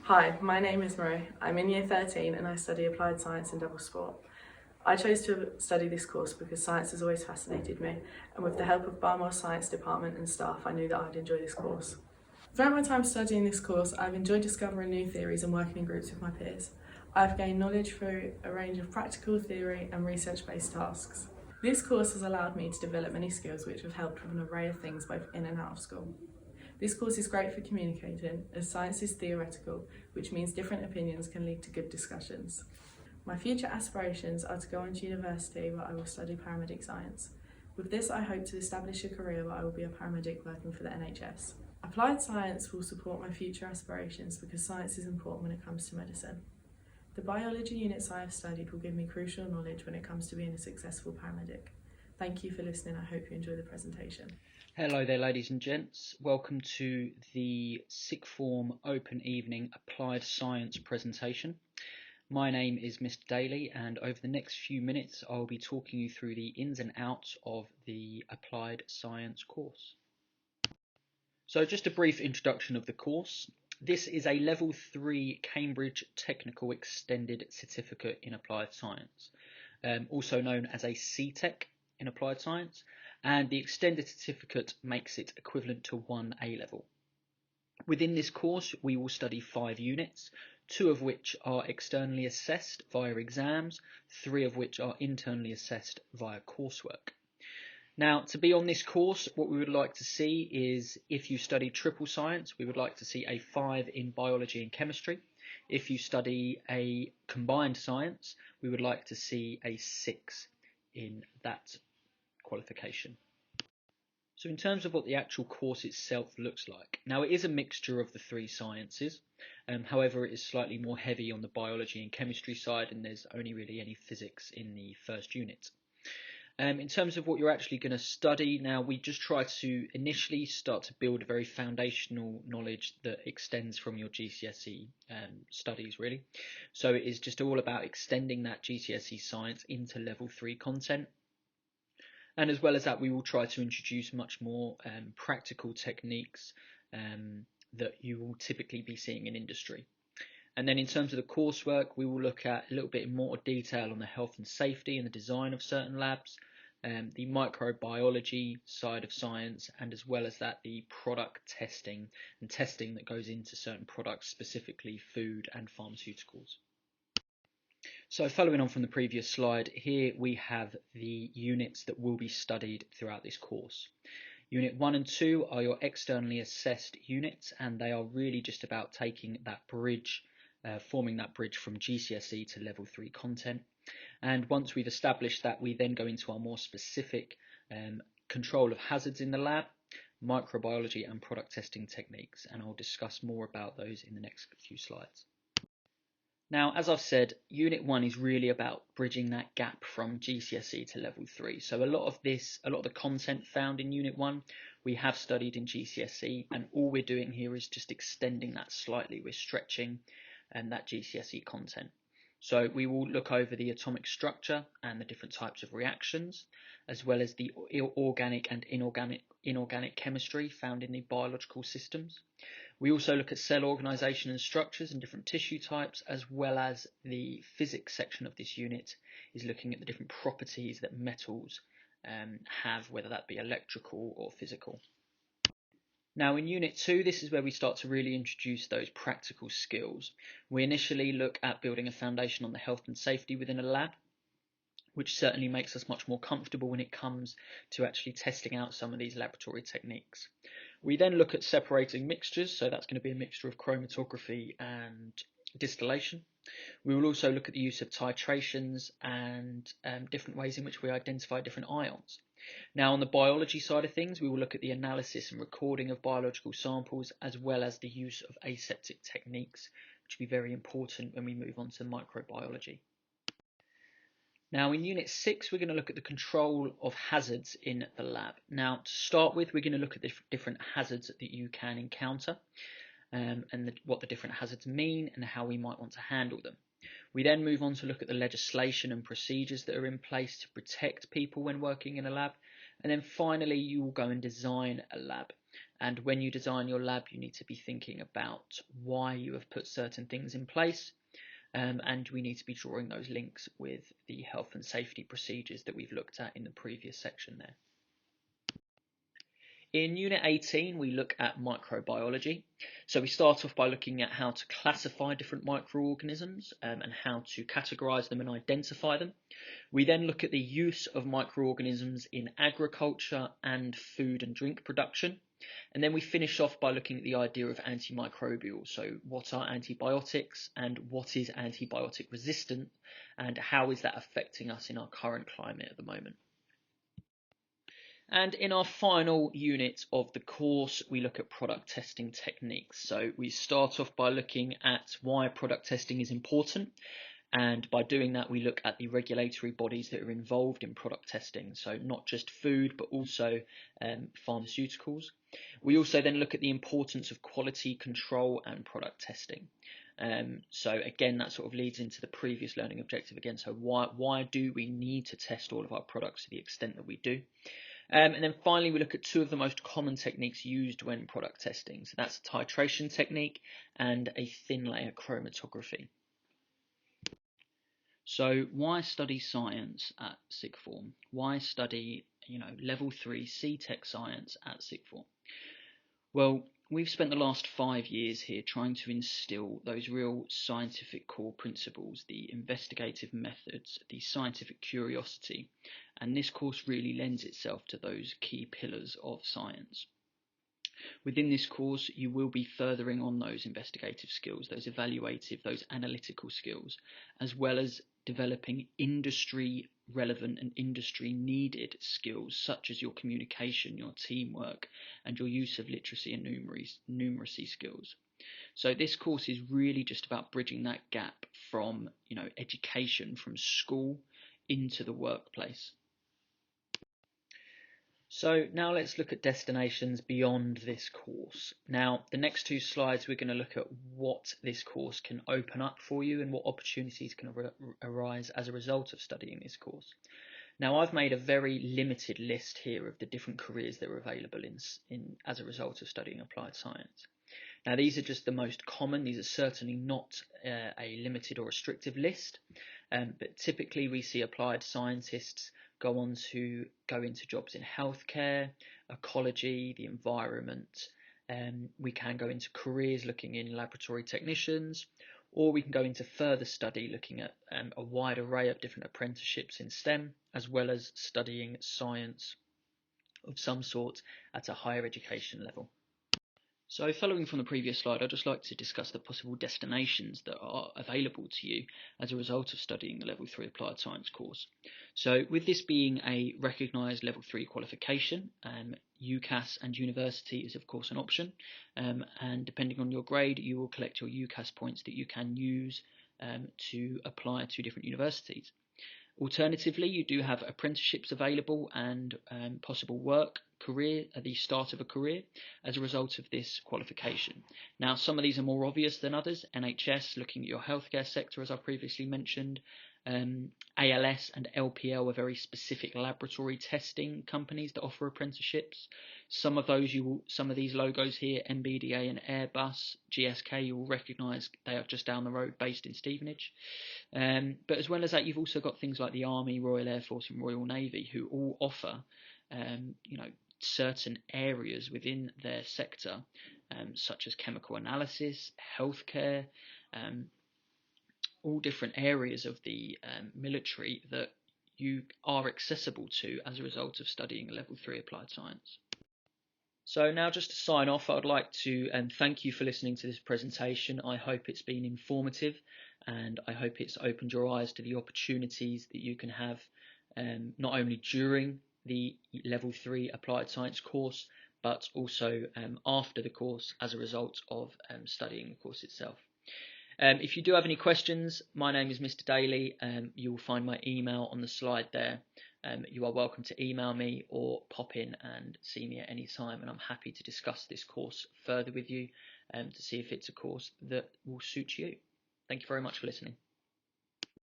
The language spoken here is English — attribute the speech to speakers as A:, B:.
A: Hi, my name is Marie. I'm in Year 13 and I study Applied Science and Double Sport. I chose to study this course because science has always fascinated me, and with the help of Barmore's science department and staff, I knew that I'd enjoy this course. Throughout my time studying this course, I've enjoyed discovering new theories and working in groups with my peers. I've gained knowledge through a range of practical theory and research-based tasks. This course has allowed me to develop many skills which have helped with an array of things both in and out of school. This course is great for communicating, as science is theoretical, which means different opinions can lead to good discussions. My future aspirations are to go on to university where I will study paramedic science. With this, I hope to establish a career where I will be a paramedic working for the NHS. Applied science will support my future aspirations because science is important when it comes to medicine. The biology units I have studied will give me crucial knowledge when it comes to being a successful paramedic. Thank you for listening. I hope you enjoy the presentation.
B: Hello there, ladies and gents. Welcome to the Sixth Form Open Evening Applied Science presentation. My name is Mr. Daly, and over the next few minutes I'll be talking you through the ins and outs of the Applied Science course. So just a brief introduction of the course. This is a Level 3 Cambridge Technical Extended Certificate in Applied Science, also known as a CTEC in Applied Science, and the extended certificate makes it equivalent to 1 A-level. Within this course we will study 5 units, 2 of which are externally assessed via exams, 3 of which are internally assessed via coursework. Now, to be on this course, what we would like to see is, if you study triple science, we would like to see a 5 in biology and chemistry. If you study a combined science, we would like to see a 6 in that qualification. So in terms of what the actual course itself looks like, now it is a mixture of the 3 sciences, however it is slightly more heavy on the biology and chemistry side, and there's only really any physics in the first unit. In terms of what you're actually going to study, now we just try to initially start to build a very foundational knowledge that extends from your GCSE studies really. So it is just all about extending that GCSE science into level 3 content. And as well as that, we will try to introduce much more practical techniques that you will typically be seeing in industry. And then in terms of the coursework, we will look at a little bit more detail on the health and safety and the design of certain labs, the microbiology side of science, and as well as that, the product testing and testing that goes into certain products, specifically food and pharmaceuticals. So following on from the previous slide, here we have the units that will be studied throughout this course. Unit 1 and 2 are your externally assessed units, and they are really just about taking that bridge, forming that bridge from GCSE to level 3 content. And once we've established that, we then go into our more specific control of hazards in the lab, microbiology and product testing techniques, and I'll discuss more about those in the next few slides. Now, as I've said, Unit 1 is really about bridging that gap from GCSE to Level 3. So a lot of the content found in Unit 1, we have studied in GCSE, and all we're doing here is just extending that slightly. We're stretching that GCSE content. So we will look over the atomic structure and the different types of reactions, as well as the organic and inorganic chemistry found in the biological systems. We also look at cell organisation and structures and different tissue types, as well as the physics section of this unit is looking at the different properties that metals have, whether that be electrical or physical. Now in Unit 2, this is where we start to really introduce those practical skills. We initially look at building a foundation on the health and safety within a lab, which certainly makes us much more comfortable when it comes to actually testing out some of these laboratory techniques. We then look at separating mixtures, so that's going to be a mixture of chromatography and distillation. We will also look at the use of titrations and different ways in which we identify different ions. Now on the biology side of things, we will look at the analysis and recording of biological samples, as well as the use of aseptic techniques, which will be very important when we move on to microbiology. Now in Unit 6, we're going to look at the control of hazards in the lab. Now to start with, we're going to look at the different hazards that you can encounter and what the different hazards mean and how we might want to handle them. We then move on to look at the legislation and procedures that are in place to protect people when working in a lab. And then finally, you will go and design a lab. And when you design your lab, you need to be thinking about why you have put certain things in place. And we need to be drawing those links with the health and safety procedures that we've looked at in the previous section there. In Unit 18, we look at microbiology. So we start off by looking at how to classify different microorganisms and how to categorize them and identify them. We then look at the use of microorganisms in agriculture and food and drink production. And then we finish off by looking at the idea of antimicrobials. So what are antibiotics and what is antibiotic resistant and how is that affecting us in our current climate at the moment? And in our final unit of the course, we look at product testing techniques. So we start off by looking at why product testing is important. And by doing that, we look at the regulatory bodies that are involved in product testing. So not just food, but also pharmaceuticals. We also then look at the importance of quality control and product testing. So again, that sort of leads into the previous learning objective again. So why do we need to test all of our products to the extent that we do? And then finally, we look at two of the most common techniques used when product testing. So that's a titration technique and a thin layer chromatography. So why study science at sixth form? Why study, level 3 CTEC science at sixth form? Well, we've spent the last 5 years here trying to instill those real scientific core principles, the investigative methods, the scientific curiosity, and this course really lends itself to those key pillars of science. Within this course, you will be furthering on those investigative skills, those evaluative, those analytical skills, as well as developing industry relevant and industry needed skills such as your communication, your teamwork, and your use of literacy and numeracy skills. So this course is really just about bridging that gap from, education from school into the workplace. So now let's look at destinations beyond this course. Now, the next two slides, we're going to look at what this course can open up for you and what opportunities can arise as a result of studying this course. Now, I've made a very limited list here of the different careers that are available in as a result of studying applied science. Now, these are just the most common. These are certainly not a limited or restrictive list, but typically we see applied scientists go on to go into jobs in healthcare, ecology, the environment. We can go into careers looking in laboratory technicians, or we can go into further study looking at a wide array of different apprenticeships in STEM, as well as studying science of some sort at a higher education level. So following from the previous slide, I'd just like to discuss the possible destinations that are available to you as a result of studying the Level 3 Applied Science course. So with this being a recognised Level 3 qualification, UCAS and university is of course an option, and depending on your grade, you will collect your UCAS points that you can use to apply to different universities. Alternatively, you do have apprenticeships available and possible work career at the start of a career as a result of this qualification. Now, some of these are more obvious than others. NHS, looking at your healthcare sector, as I previously mentioned. ALS and LPL are very specific laboratory testing companies that offer apprenticeships. Some of these logos here, MBDA and Airbus, GSK, you will recognise they are just down the road, based in Stevenage. But as well as that, you've also got things like the Army, Royal Air Force, and Royal Navy, who all offer, certain areas within their sector, such as chemical analysis, healthcare. All different areas of the military that you are accessible to as a result of studying Level 3 Applied Science. So now, just to sign off, I'd like to thank you for listening to this presentation. I hope it's been informative and I hope it's opened your eyes to the opportunities that you can have not only during the Level 3 Applied Science course, but also after the course as a result of studying the course itself. If you do have any questions, my name is Mr. Daly. You will find my email on the slide there. You are welcome to email me or pop in and see me at any time, and I'm happy to discuss this course further with you to see if it's a course that will suit you. Thank you very much for listening.